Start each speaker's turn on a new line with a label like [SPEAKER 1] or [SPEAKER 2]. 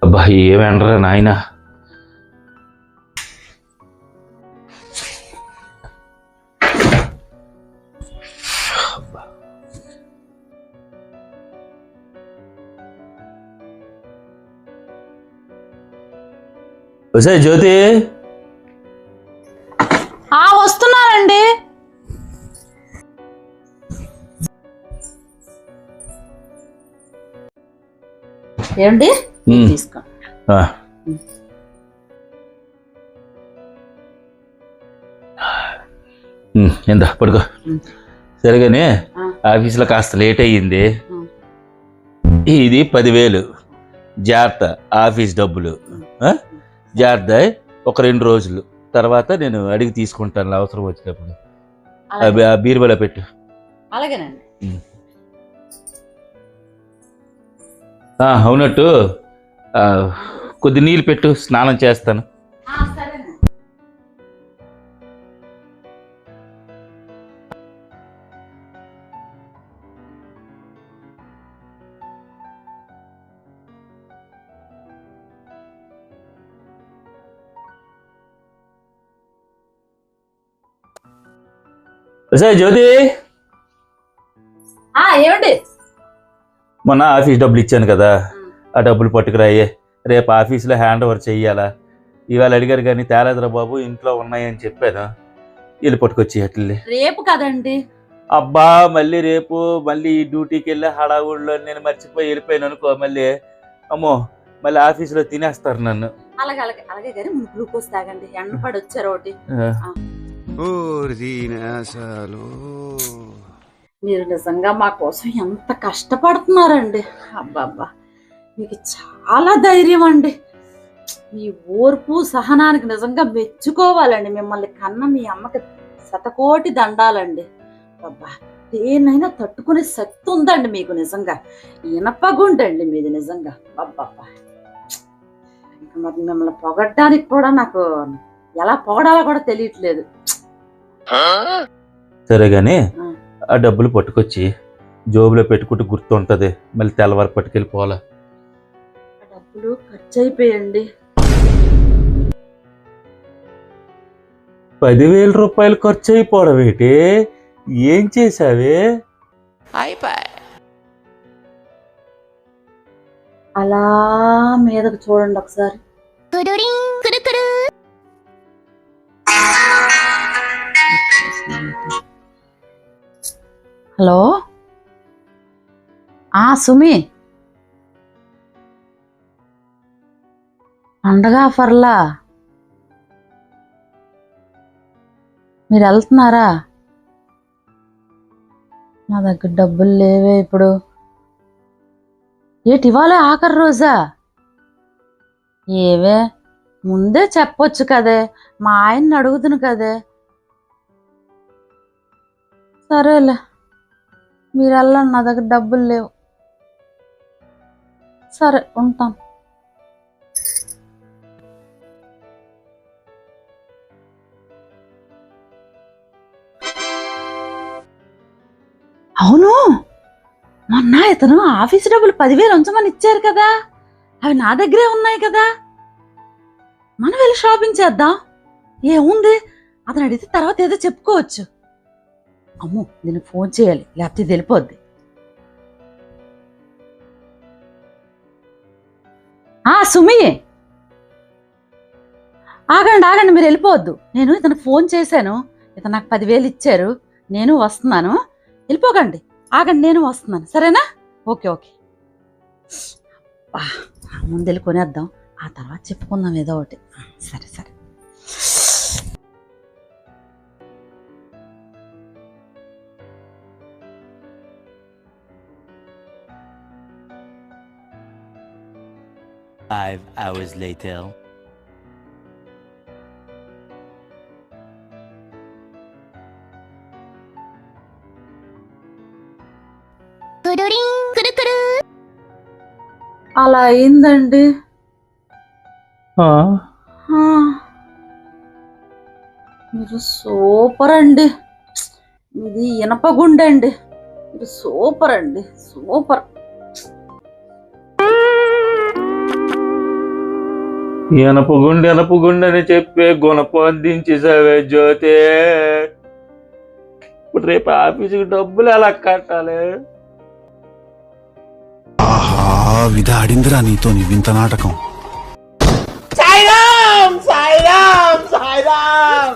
[SPEAKER 1] అబ్బా ఏమేండ్రా నాయన. వసే జ్యోతి,
[SPEAKER 2] వస్తున్నానండి. ఏమండి తీసుకో.
[SPEAKER 1] ఎంత పడుకో. సరిగానే ఆఫీసులో కాస్త లేట్ అయ్యింది. ఇది 10,000 జాగ్రత్త, ఆఫీస్ డబ్బులు జాగ్రత్త. ఒక 2 రోజులు తర్వాత నేను అడిగి తీసుకుంటాను అవసరం వచ్చినప్పుడు. ఆ బీరువాలో పెట్టు.
[SPEAKER 2] అలాగేనండి.
[SPEAKER 1] అవునట్టు కొద్ది నీళ్ళు పెట్టు, స్నానం చేస్తాను. జ్యోతి,
[SPEAKER 2] ఏమండి
[SPEAKER 1] మొన్న ఆఫీస్ డబ్బులు ఇచ్చాను కదా, ఆ డబ్బులు పట్టుకురాయే. రేపు ఆఫీసులో హ్యాండ్ ఓవర్ చెయ్యాలా. ఇవాళ అడిగారు కానీ తేలేదురా బాబు, ఇంట్లో ఉన్నాయని చెప్పాను. వీళ్ళు పట్టుకొచ్చి అట్లే.
[SPEAKER 2] రేపు కదండి.
[SPEAKER 1] అబ్బా మళ్ళీ రేపు, మళ్ళీ ఈ డ్యూటీకి వెళ్ళి హడావుడిలో నేను మర్చిపోయి వెళ్ళిపోయాను అనుకో, మళ్ళీ అమ్మో మళ్ళీ ఆఫీసులో తినేస్తారు నన్ను.
[SPEAKER 2] అలాగే అలాగే అలాగే కానీ ముందు గ్లూకోజ్ తాగండి, ఎండ పడి వచ్చారు ఒకటి. మీరు నిజంగా మా కోసం ఎంత కష్టపడుతున్నారండి. అబ్బాబ్బా మీకు చాలా ధైర్యం అండి. మీ ఓర్పు సహనానికి నిజంగా మెచ్చుకోవాలండి. మిమ్మల్ని కన్న మీ అమ్మకి శతకోటి దండాలండి. అబ్బా దేన్నైనా తట్టుకునే శక్తి ఉందండి మీకు. నిజంగా ఇనపగుండండి మీది నిజంగా. అబ్బాబ్బా ఇంకా మరి మిమ్మల్ని పొగడ్డానికి కూడా నాకు ఎలా పొగడాలో కూడా తెలియట్లేదు.
[SPEAKER 1] సరే గాని ఆ డబ్బులు పట్టుకొచ్చి జోబులో పెట్టుకుంటూ గుర్తుంటది, మళ్ళీ తెల్లవారు పట్టుకెళ్ళిపోవాలా.
[SPEAKER 2] ఆ డబ్బులు ఖర్చు అయిపోయండి.
[SPEAKER 1] 10,000 రూపాయలు ఖర్చు అయిపోవడం ఏంటి? ఏం చేసావే?
[SPEAKER 2] అలా మీదకు చూడండి ఒకసారి. హలో సుమి, పండగ ఆఫర్లా మీరు వెళ్తున్నారా? నా దగ్గర డబ్బులు లేవే ఇప్పుడు. ఏటి ఇవాళ ఆఖరి రోజా? ఏవే ముందే చెప్పొచ్చు కదే, మా ఆయన్ని అడుగుతును కదే. సరేలే మీరు వెళ్ళండి, నా దగ్గర డబ్బులు లేవు. సరే ఉంటాను. అవును, మొన్న ఇతను ఆఫీస్ డబ్బులు 10,000 ఉంచమని ఇచ్చారు కదా, అవి నా దగ్గరే ఉన్నాయి కదా. మనం వెళ్ళి షాపింగ్ చేద్దాం. ఏముంది, అతను అడిగితే తర్వాత ఏదో చెప్పుకోవచ్చు. అమ్మో దీనికి ఫోన్ చేయాలి, లేకపోతే ఇది వెళ్ళిపోద్ది. సుమి ఆగండి ఆగండి, మీరు వెళ్ళిపోవద్దు. నేను ఇతనికి ఫోన్ చేశాను, ఇతను నాకు 10,000 ఇచ్చారు, నేను వస్తున్నాను. వెళ్ళిపోకండి, ఆగండి, నేను వస్తున్నాను. సరేనా? Okay okay. ముందు వెళ్ళి కొనేద్దాం, ఆ తర్వాత చెప్పుకుందాం ఏదో ఒకటి. సరే సరే.
[SPEAKER 3] Five hours later.
[SPEAKER 2] అలా అయిందండి. మీరు సూపర్ అండి. ఇది ఇనపగుండె అండి. మీరు సూపర్ అండి, సూపర్.
[SPEAKER 1] ఎనపుగుండు అని చెప్పి గుణపు అందించేసావే జ్యోతి. ఇప్పుడు రేపు ఆఫీసుకి డబ్బులు ఎలా కట్టాలి?
[SPEAKER 3] ఆహా, విధి ఆడిందిరా నీతో నీ వింత నాటకం.
[SPEAKER 4] సాయిరామ్ సాయిరామ్ సాయిరామ్